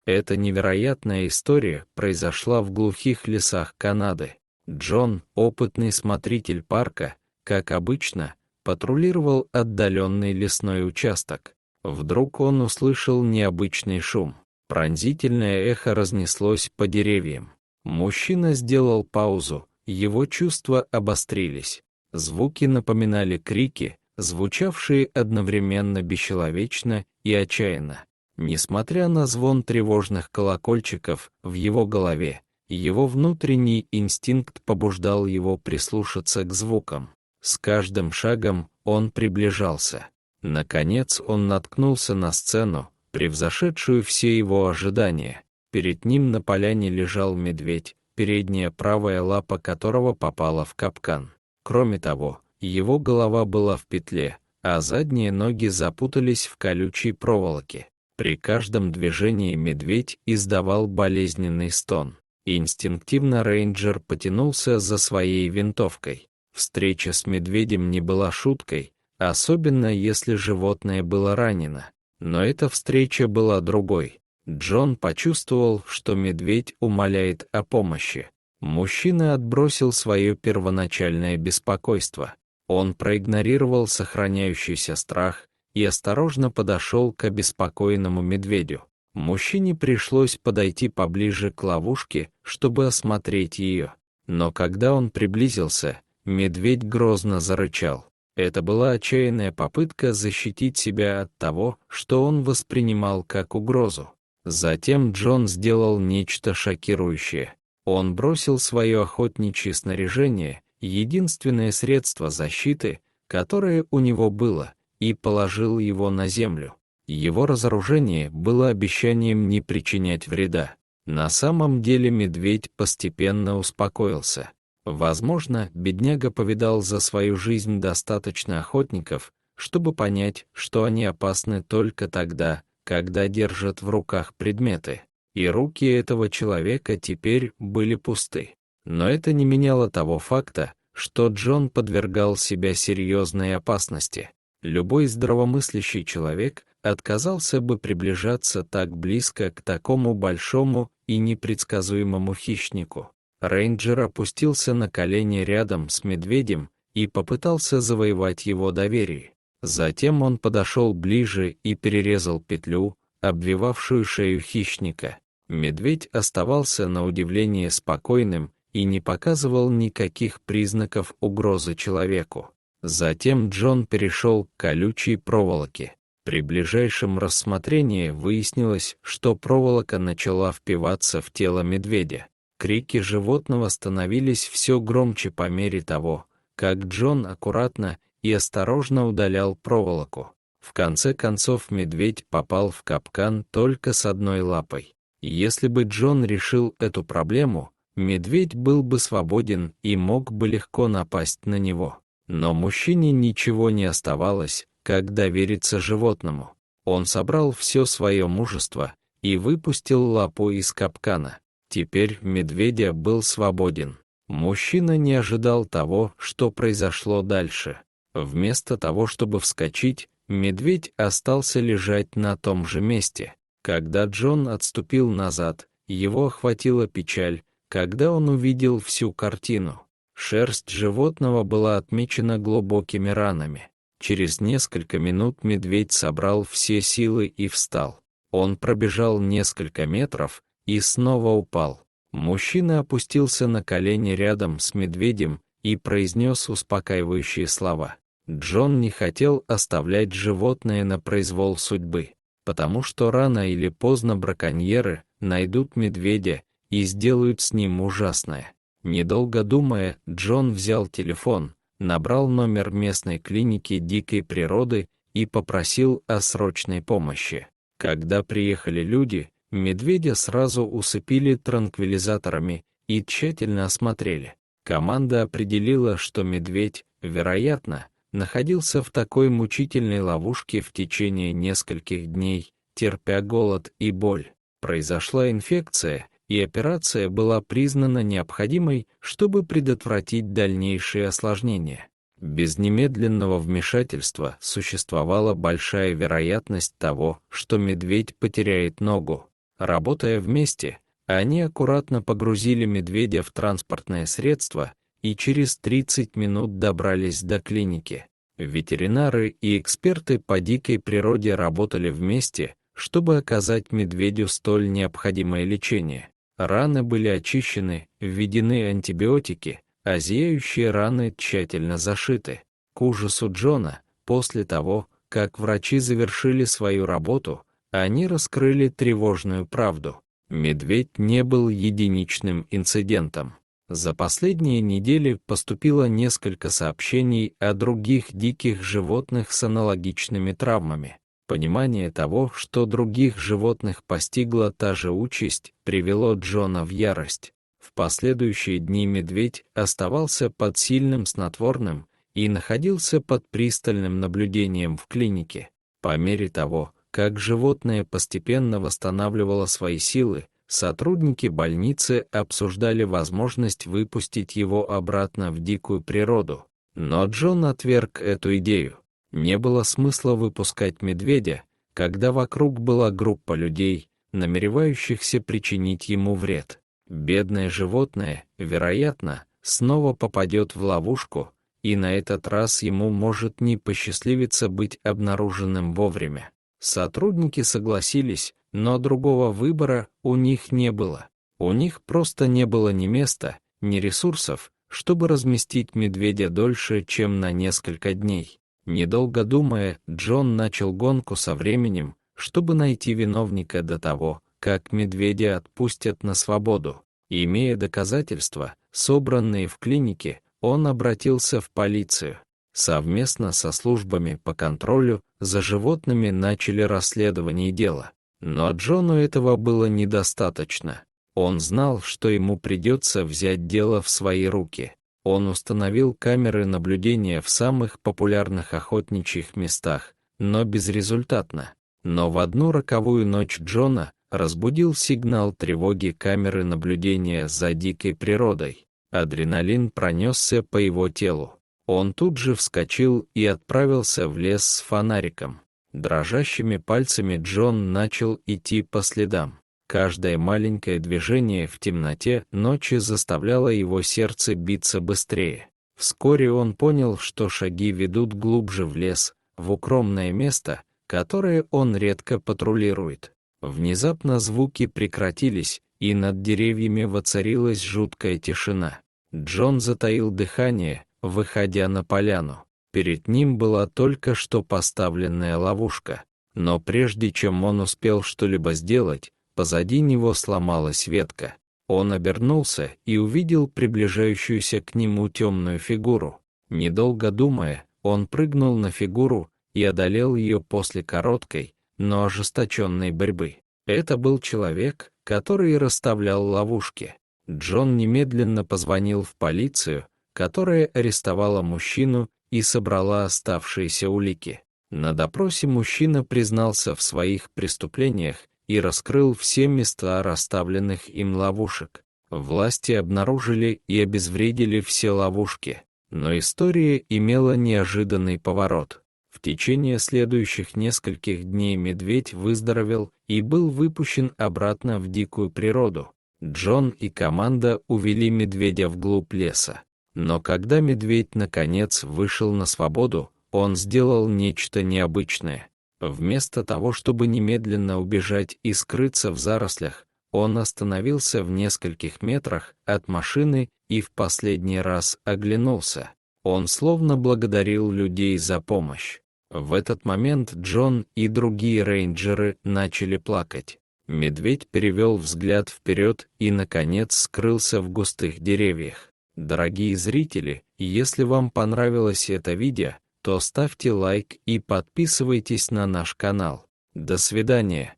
Эта невероятная история произошла в глухих лесах Канады. Джон, опытный смотритель парка, как обычно, патрулировал отдаленный лесной участок. Вдруг он услышал необычный шум. Пронзительное эхо разнеслось по деревьям. Мужчина сделал паузу, его чувства обострились. Звуки напоминали крики, звучавшие одновременно бесчеловечно и отчаянно. Несмотря на звон тревожных колокольчиков в его голове, его внутренний инстинкт побуждал его прислушаться к звукам. С каждым шагом он приближался. Наконец он наткнулся на сцену, превзошедшую все его ожидания. Перед ним на поляне лежал медведь, передняя правая лапа которого попала в капкан. Кроме того, его голова была в петле, а задние ноги запутались в колючей проволоке. При каждом движении медведь издавал болезненный стон. Инстинктивно рейнджер потянулся за своей винтовкой. Встреча с медведем не была шуткой, особенно если животное было ранено. Но эта встреча была другой. Джон почувствовал, что медведь умоляет о помощи. Мужчина отбросил свое первоначальное беспокойство. Он проигнорировал сохраняющийся страх и осторожно подошел к обеспокоенному медведю. Мужчине пришлось подойти поближе к ловушке, чтобы осмотреть ее. Но когда он приблизился, медведь грозно зарычал. Это была отчаянная попытка защитить себя от того, что он воспринимал как угрозу. Затем Джон сделал нечто шокирующее. Он бросил свое охотничье снаряжение, единственное средство защиты, которое у него было, и положил его на землю. Его разоружение было обещанием не причинять вреда. На самом деле медведь постепенно успокоился. Возможно, бедняга повидал за свою жизнь достаточно охотников, чтобы понять, что они опасны только тогда, когда держат в руках предметы. И руки этого человека теперь были пусты. Но это не меняло того факта, что Джон подвергал себя серьезной опасности. Любой здравомыслящий человек отказался бы приближаться так близко к такому большому и непредсказуемому хищнику. Рейнджер опустился на колени рядом с медведем и попытался завоевать его доверие. Затем он подошел ближе и перерезал петлю, обвивавшую шею хищника. Медведь оставался на удивление спокойным и не показывал никаких признаков угрозы человеку. Затем Джон перешел к колючей проволоке. При ближайшем рассмотрении выяснилось, что проволока начала впиваться в тело медведя. Крики животного становились все громче по мере того, как Джон аккуратно и осторожно удалял проволоку. В конце концов медведь попал в капкан только с одной лапой. Если бы Джон решил эту проблему, медведь был бы свободен и мог бы легко напасть на него. Но мужчине ничего не оставалось, как довериться животному. Он собрал все свое мужество и выпустил лапу из капкана. Теперь медведя был свободен. Мужчина не ожидал того, что произошло дальше. Вместо того, чтобы вскочить, медведь остался лежать на том же месте. Когда Джон отступил назад, его охватила печаль, когда он увидел всю картину. Шерсть животного была отмечена глубокими ранами. Через несколько минут медведь собрал все силы и встал. Он пробежал несколько метров и снова упал. Мужчина опустился на колени рядом с медведем и произнес успокаивающие слова. Джон не хотел оставлять животное на произвол судьбы, потому что рано или поздно браконьеры найдут медведя и сделают с ним ужасное. Недолго думая, Джон взял телефон, набрал номер местной клиники дикой природы и попросил о срочной помощи. Когда приехали люди, медведя сразу усыпили транквилизаторами и тщательно осмотрели. Команда определила, что медведь, вероятно, находился в такой мучительной ловушке в течение нескольких дней, терпя голод и боль. Произошла инфекция, и операция была признана необходимой, чтобы предотвратить дальнейшие осложнения. Без немедленного вмешательства существовала большая вероятность того, что медведь потеряет ногу. Работая вместе, они аккуратно погрузили медведя в транспортное средство и через 30 минут добрались до клиники. Ветеринары и эксперты по дикой природе работали вместе, чтобы оказать медведю столь необходимое лечение. Раны были очищены, введены антибиотики, а зияющие раны тщательно зашиты. К ужасу Джона, после того, как врачи завершили свою работу, они раскрыли тревожную правду. Медведь не был единичным инцидентом. За последние недели поступило несколько сообщений о других диких животных с аналогичными травмами. Понимание того, что других животных постигла та же участь, привело Джона в ярость. В последующие дни медведь оставался под сильным снотворным и находился под пристальным наблюдением в клинике. По мере того, как животное постепенно восстанавливало свои силы, сотрудники больницы обсуждали возможность выпустить его обратно в дикую природу. Но Джон отверг эту идею. Не было смысла выпускать медведя, когда вокруг была группа людей, намеревающихся причинить ему вред. Бедное животное, вероятно, снова попадет в ловушку, и на этот раз ему может не посчастливиться быть обнаруженным вовремя. Сотрудники согласились, но другого выбора у них не было. У них просто не было ни места, ни ресурсов, чтобы разместить медведя дольше, чем на несколько дней. Недолго думая, Джон начал гонку со временем, чтобы найти виновника до того, как медведя отпустят на свободу. Имея доказательства, собранные в клинике, он обратился в полицию. Совместно со службами по контролю за животными начали расследование дела. Но Джону этого было недостаточно. Он знал, что ему придется взять дело в свои руки. Он установил камеры наблюдения в самых популярных охотничьих местах, но безрезультатно. Но в одну роковую ночь Джона разбудил сигнал тревоги камеры наблюдения за дикой природой. Адреналин пронесся по его телу. Он тут же вскочил и отправился в лес с фонариком. Дрожащими пальцами Джон начал идти по следам. Каждое маленькое движение в темноте ночи заставляло его сердце биться быстрее. Вскоре он понял, что шаги ведут глубже в лес, в укромное место, которое он редко патрулирует. Внезапно звуки прекратились, и над деревьями воцарилась жуткая тишина. Джон затаил дыхание, выходя на поляну. Перед ним была только что поставленная ловушка. Но прежде чем он успел что-либо сделать, позади него сломалась ветка. Он обернулся и увидел приближающуюся к нему темную фигуру. Недолго думая, он прыгнул на фигуру и одолел ее после короткой, но ожесточенной борьбы. Это был человек, который расставлял ловушки. Джон немедленно позвонил в полицию, которая арестовала мужчину и собрала оставшиеся улики. На допросе мужчина признался в своих преступлениях и раскрыл все места расставленных им ловушек. Власти обнаружили и обезвредили все ловушки, но история имела неожиданный поворот. В течение следующих нескольких дней медведь выздоровел и был выпущен обратно в дикую природу. Джон и команда увели медведя вглубь леса. Но когда медведь наконец вышел на свободу, он сделал нечто необычное. Вместо того, чтобы немедленно убежать и скрыться в зарослях, он остановился в нескольких метрах от машины и в последний раз оглянулся. Он словно благодарил людей за помощь. В этот момент Джон и другие рейнджеры начали плакать. Медведь перевел взгляд вперед и, наконец, скрылся в густых деревьях. Дорогие зрители, если вам понравилось это видео, то ставьте лайк и подписывайтесь на наш канал. До свидания.